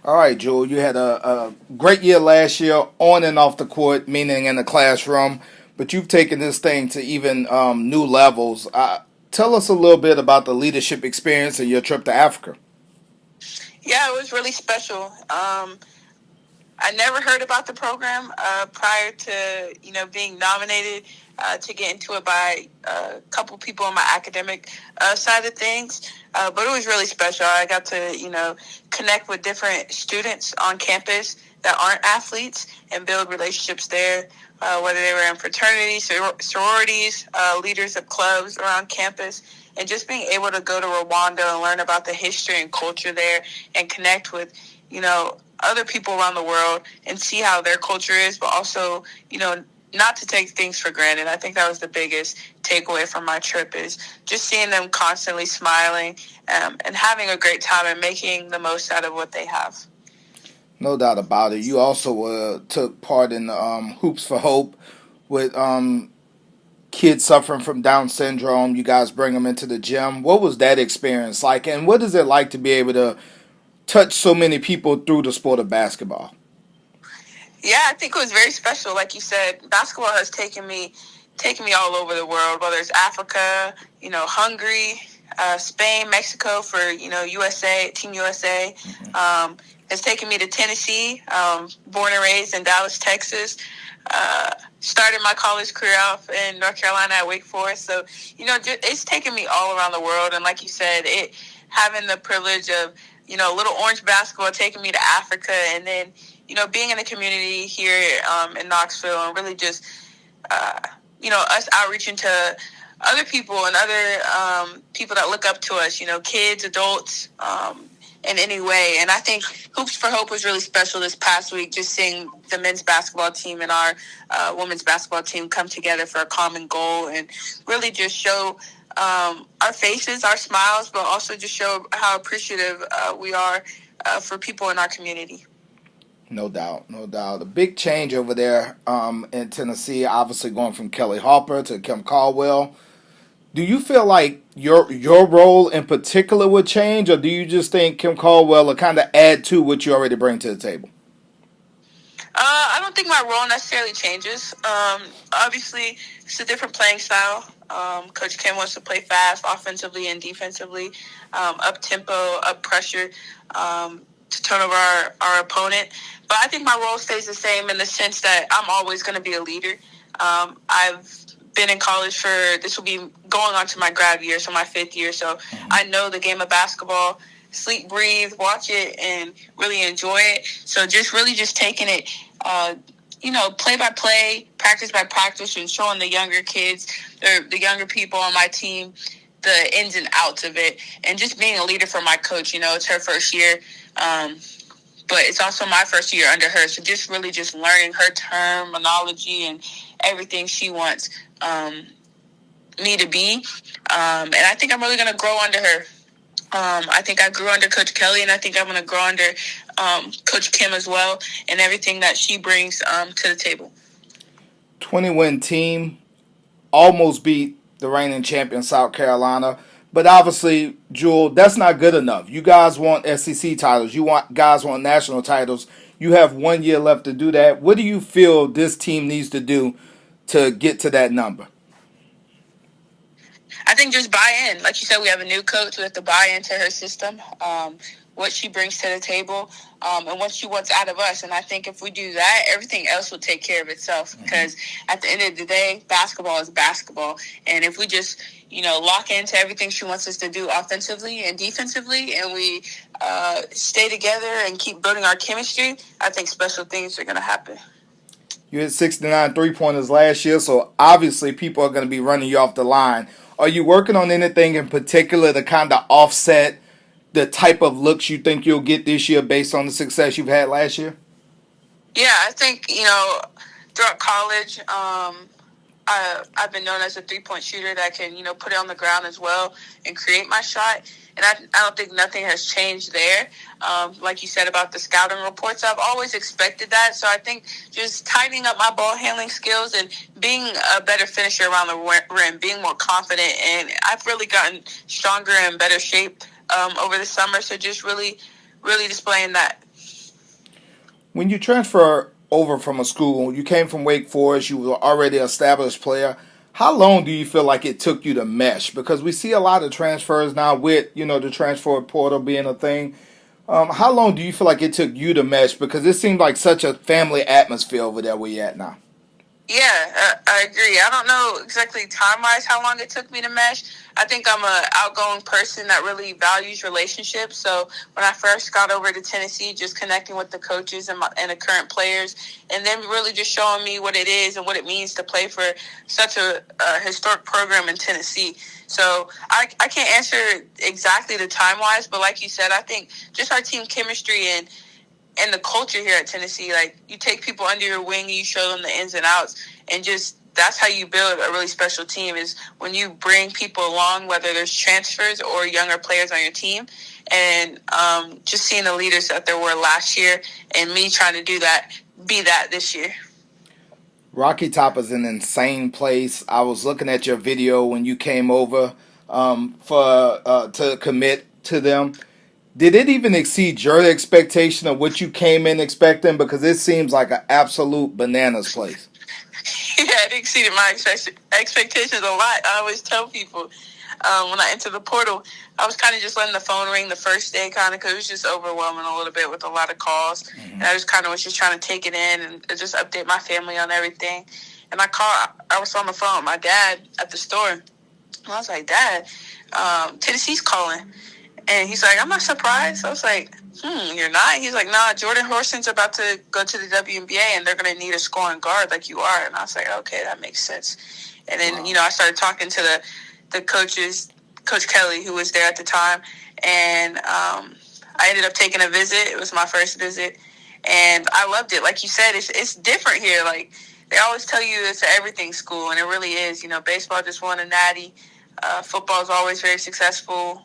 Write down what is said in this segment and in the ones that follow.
All right, Jewel, you had a great year last year on and off the court, meaning in the classroom, but you've taken this thing to even new levels. Tell us a little bit about the leadership experience and your trip to Africa. Yeah, it was really special. I never heard about the program prior to being nominated to get into it by a couple people on my academic side of things. But it was really special. I got to connect with different students on campus that aren't athletes and build relationships there. Whether they were in fraternities, sororities, leaders of clubs around campus, and just being able to go to Rwanda and learn about the history and culture there and connect with, other people around the world and see how their culture is, but also, not to take things for granted. I think that was the biggest takeaway from my trip is just seeing them constantly smiling and having a great time and making the most out of what they have. No doubt about it. You also took part in the Hoops for Hope with kids suffering from Down syndrome. You guys bring them into the gym. What was that experience like, and what is it like to be able to touch so many people through the sport of basketball? Yeah, I think it was very special. Like you said, basketball has taken me all over the world, whether it's Africa, Hungary, Spain, Mexico for USA, Team USA. It's taken me to Tennessee, born and raised in Dallas, Texas. Started my college career off in North Carolina at Wake Forest. So, it's taken me all around the world. And like you said, having the privilege of, Little Orange basketball taking me to Africa and then, being in the community here in Knoxville and really just, us outreaching to other people and other people that look up to us, kids, adults, in any way. And I think Hoops for Hope was really special this past week, just seeing the men's basketball team and our women's basketball team come together for a common goal and really just show our faces, our smiles, but also just show how appreciative we are for people in our community. No doubt, no doubt. A big change over there in Tennessee, obviously going from Kelly Harper to Kim Caldwell. Do you feel like your role in particular would change, or do you just think Kim Caldwell will kind of add to what you already bring to the table? I don't think my role necessarily changes. Obviously, it's a different playing style. Coach Kim wants to play fast, offensively and defensively, up tempo, up pressure, to turn over our opponent. But I think my role stays the same in the sense that I'm always going to be a leader. I've been in college this will be going on to my grad year, so my 5th year. So I know the game of basketball, sleep, breathe, watch it, and really enjoy it. So just taking it, play by play, practice by practice, and showing the younger kids, the younger people on my team, the ins and outs of it, and just being a leader for my coach. It's her first year, but it's also my first year under her. So just really just learning her terminology and everything she wants me to be. And I think I'm really going to grow under her. I think I grew under Coach Kelly, and I think I'm going to grow under Coach Kim as well, and everything that she brings to the table. 20-win team, almost beat the reigning champion South Carolina. But obviously, Jewel, that's not good enough. You guys want SEC titles. Guys want national titles. You have 1 year left to do that. What do you feel this team needs to do to get to that number? I think just buy in. Like you said, we have a new coach. We have to buy into her system, what she brings to the table, and what she wants out of us. And I think if we do that, everything else will take care of itself. Because at the end of the day, basketball is basketball. And if we just, lock into everything she wants us to do offensively and defensively, and we stay together and keep building our chemistry, I think special things are going to happen. You hit 69 3-pointers last year, so obviously people are going to be running you off the line. Are you working on anything in particular to kind of offset the type of looks you think you'll get this year based on the success you've had last year? Yeah, I think, throughout college, I've been known as a 3-point shooter that can, put it on the ground as well and create my shot. And I don't think nothing has changed there. Like you said about the scouting reports, I've always expected that. So I think just tightening up my ball handling skills and being a better finisher around the rim, being more confident. And I've really gotten stronger and better shape over the summer. So just really, really displaying that. When you transfer over from a school, you came from Wake Forest, you were already an established player. How long do you feel like it took you to mesh? Because we see a lot of transfers now with, the transfer portal being a thing. How long do you feel like it took you to mesh? Because it seemed like such a family atmosphere over there where you're at now. Yeah, I agree. I don't know exactly time-wise how long it took me to mesh. I think I'm an outgoing person that really values relationships. So when I first got over to Tennessee, just connecting with the coaches and the current players, and then really just showing me what it is and what it means to play for such a historic program in Tennessee. So I can't answer exactly the time-wise, but like you said, I think just our team chemistry and the culture here at Tennessee, like you take people under your wing and you show them the ins and outs, and just that's how you build a really special team, is when you bring people along, whether there's transfers or younger players on your team. And just seeing the leaders that there were last year and me trying to be that this year. Rocky Top is an insane place. I was looking at your video when you came over to commit to them. Did it even exceed your expectation of what you came in expecting? Because it seems like an absolute bananas place. Yeah, it exceeded my expectations a lot. I always tell people when I enter the portal, I was kind of just letting the phone ring the first day, kind of, because it was just overwhelming a little bit with a lot of calls. Mm-hmm. And I just kind of was just trying to take it in and just update my family on everything. And I was on the phone with my dad at the store. And I was like, Dad, Tennessee's calling. And he's like, I'm not surprised. I was like, you're not? He's like, nah, Jordan Horson's about to go to the WNBA and they're going to need a scoring guard like you are. And I was like, okay, that makes sense. And then, I started talking to the coaches, Coach Kelly, who was there at the time. And I ended up taking a visit. It was my first visit. And I loved it. Like you said, it's different here. Like, they always tell you it's an everything school, and it really is. Baseball just won a natty. Football is always very successful.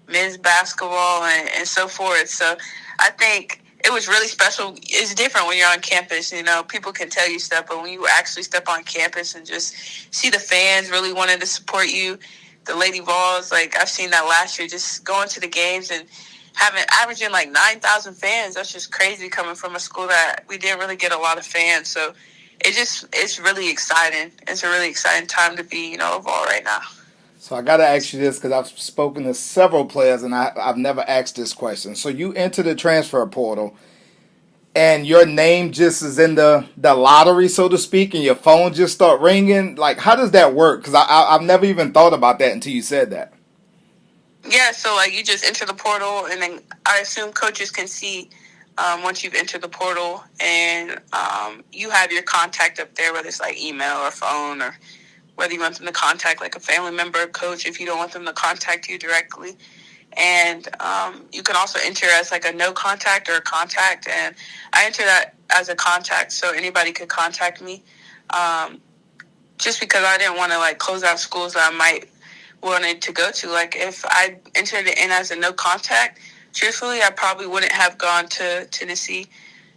Men's basketball and so forth. So I think it was really special. It's different when you're on campus. People can tell you stuff, but when you actually step on campus and just see the fans really wanting to support you, the Lady Vols, like I've seen that last year, just going to the games and averaging like 9,000 fans. That's just crazy coming from a school that we didn't really get a lot of fans. So it's really exciting. It's a really exciting time to be, a Vol right now. So I got to ask you this, because I've spoken to several players and I've never asked this question. So you enter the transfer portal and your name just is in the lottery, so to speak, and your phone just start ringing. Like, how does that work? Because I've never even thought about that until you said that. Yeah, so like you just enter the portal, and then I assume coaches can see once you've entered the portal, and you have your contact up there, whether it's like email or phone, or whether you want them to contact like a family member or coach if you don't want them to contact you directly. And you can also enter as like a no contact or a contact. And I enter that as a contact, so anybody could contact me. Just because I didn't want to like close out schools that I might wanted to go to. Like if I entered it in as a no contact, truthfully, I probably wouldn't have gone to Tennessee.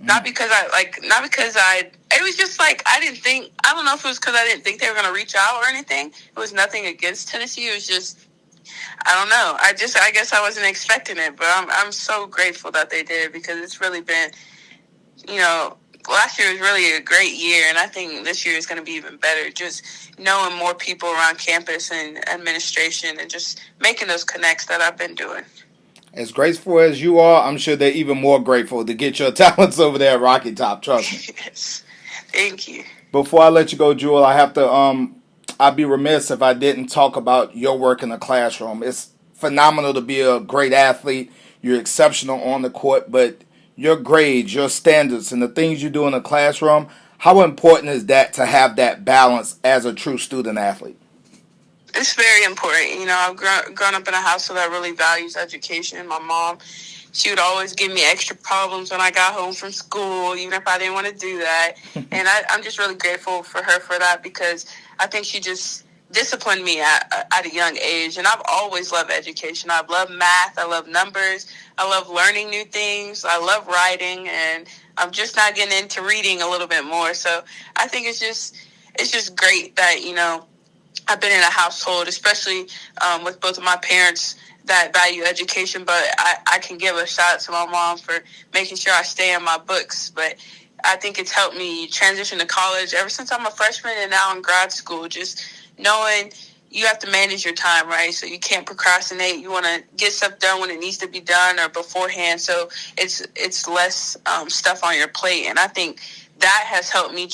Not because it was just like, I don't know if it was because I didn't think they were going to reach out or anything. It was nothing against Tennessee. It was just, I don't know. I guess I wasn't expecting it, but I'm so grateful that they did, because it's really been, last year was really a great year, and I think this year is going to be even better. Just knowing more people around campus and administration and just making those connects that I've been doing. As grateful as you are, I'm sure they're even more grateful to get your talents over there at Rocky Top. Trust me. Yes. Thank you. Before I let you go, Jewel, I have to, I'd be remiss if I didn't talk about your work in the classroom. It's phenomenal to be a great athlete. You're exceptional on the court, but your grades, your standards, and the things you do in the classroom, how important is that to have that balance as a true student athlete? It's very important. I've grown up in a household that really values education. My mom, she would always give me extra problems when I got home from school, even if I didn't want to do that. And I'm just really grateful for her for that, because I think she just disciplined me at a young age. And I've always loved education. I've loved math. I love numbers. I love learning new things. I love writing. And I'm just not getting into reading a little bit more. So I think it's just great that, I've been in a household, especially with both of my parents, that value education, but I can give a shout out to my mom for making sure I stay in my books. But I think it's helped me transition to college ever since I'm a freshman and now in grad school, just knowing you have to manage your time, right? So you can't procrastinate. You want to get stuff done when it needs to be done or beforehand. So it's less stuff on your plate. And I think that has helped me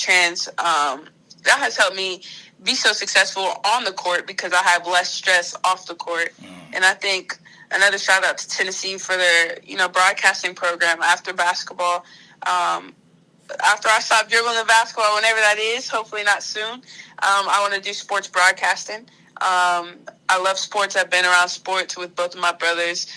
be so successful on the court because I have less stress off the court. And I think another shout out to Tennessee for their, broadcasting program after basketball. After I stop dribbling the basketball, whenever that is, hopefully not soon, I want to do sports broadcasting. I love sports. I've been around sports with both of my brothers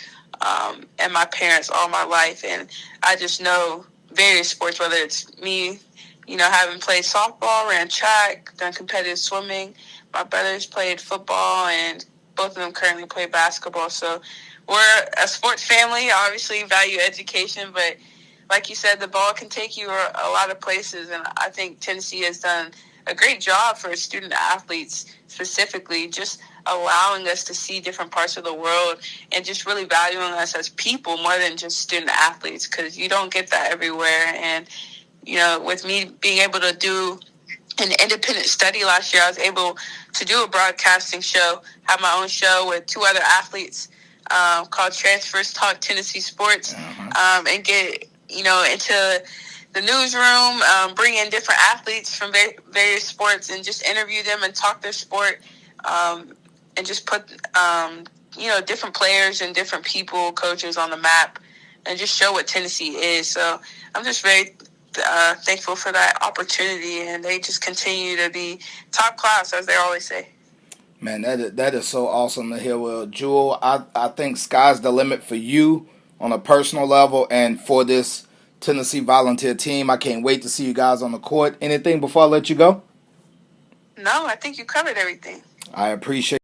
and my parents all my life. And I just know various sports, whether it's me, having played softball, ran track, done competitive swimming. My brothers played football, and both of them currently play basketball. So we're a sports family, obviously value education, but like you said, the ball can take you a lot of places, and I think Tennessee has done a great job for student athletes specifically, just allowing us to see different parts of the world and just really valuing us as people more than just student athletes, because you don't get that everywhere. And, with me being able to do an independent study last year, I was able to do a broadcasting show, have my own show with two other athletes called Transfers Talk Tennessee Sports, and get into the newsroom, bring in different athletes from various sports and just interview them and talk their sport, and just put, different players and different people, coaches on the map, and just show what Tennessee is. So I'm just very thankful for that opportunity, and they just continue to be top class, as they always say. Man, that is so awesome to hear. Well, Jewel, I think sky's the limit for you on a personal level and for this Tennessee volunteer team. I can't wait to see you guys on the court. Anything before I let you go? No, I think you covered everything. I appreciate